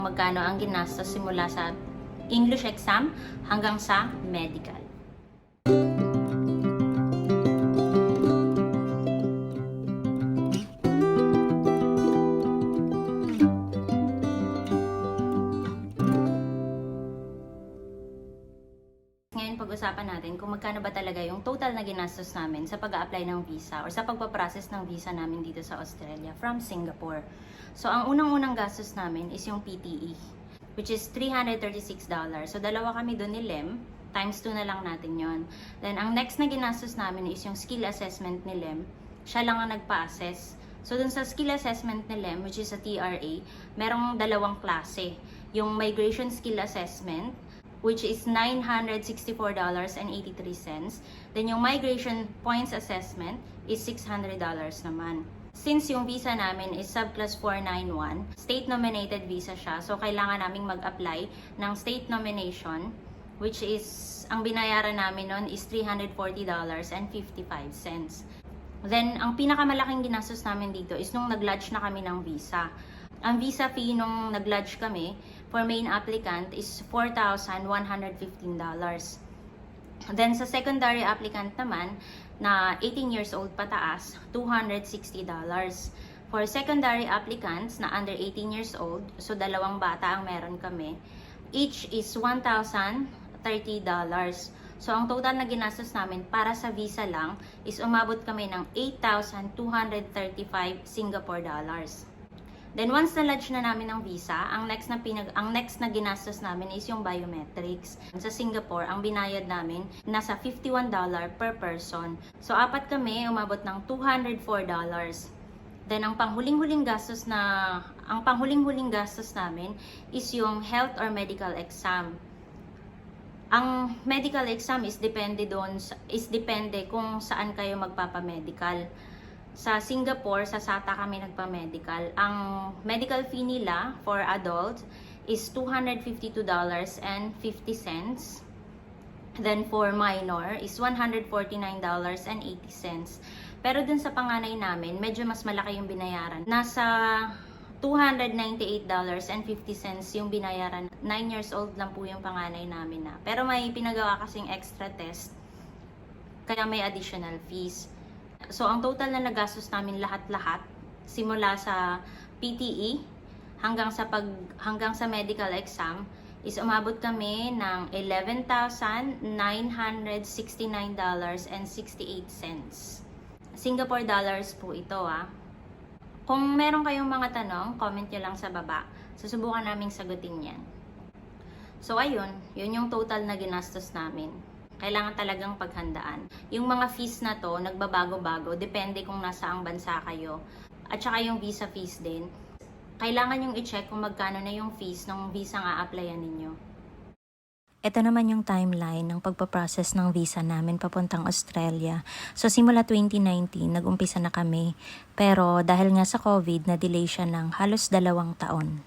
Magkano ang ginastos simula sa English exam hanggang sa medical. Ngayon pag-usapan natin kung magkano ba talaga yung total na ginastos namin sa pag-a-apply ng visa or sa pagpaprocess ng visa namin dito sa Australia from Singapore. So ang unang-unang gastos namin is yung PTE, which is $336. So dalawa kami doon ni Lem, times 2 na lang natin yon. Then ang next na ginastos namin is yung skill assessment ni Lem. Siya lang ang nagpa-assess. So dun sa skill assessment ni Lem, which is a TRA, merong dalawang klase. Yung migration skill assessment, which is $964.83. Then yung migration points assessment is $600 naman. Since yung visa namin is subclass 491, state-nominated visa siya. So, kailangan naming mag-apply ng state nomination, which is, ang binayaran namin nun is $340.55. Then, ang pinakamalaking ginastos namin dito is nung nag-lodge na kami ng visa. Ang visa fee nung nag-lodge kami for main applicant is $4,115. Then, sa secondary applicant naman, na 18 years old pataas, $260. For secondary applicants na under 18 years old, so dalawang bata ang meron kami, each is $1,030. So, ang total na ginastos namin para sa visa lang is umabot kami ng 8,235 Singapore dollars. Then, once na-lodge na namin ng visa, ang next na ginastos namin is yung biometrics. Sa Singapore, ang binayad namin, nasa $51 per person. So, apat kami, umabot ng $204. Then, ang panghuling-huling gastos namin is yung health or medical exam. Ang medical exam is depende kung saan kayo magpapamedical. Sa Singapore, sa SATA kami nagpa-medical. Ang medical fee nila for adult is $252.50. Then for minor is $149.80. Pero dun sa panganay namin, medyo mas malaki yung binayaran. Nasa $298.50 yung binayaran. 9 years old lang po yung panganay namin na. Pero may pinagawa kasing extra test, kaya may additional fees. So, ang total na nagastos namin lahat-lahat, simula sa PTE hanggang sa medical exam, is umabot kami ng $11,969.68. Singapore dollars po ito Kung meron kayong mga tanong, comment nyo lang sa baba. Susubukan naming sagutin yan. So, ayun. Yun yung total na ginastos namin. Kailangan talagang paghandaan. Yung mga fees na to, nagbabago-bago. Depende kung nasaang bansa kayo. At saka yung visa fees din. Kailangan yung i-check kung magkano na yung fees ng visa nga applyan ninyo. Ito naman yung timeline ng pagpaprocess ng visa namin papuntang Australia. So simula 2019, nag-umpisa na kami. Pero dahil nga sa COVID, na-delay siya ng halos 2 taon.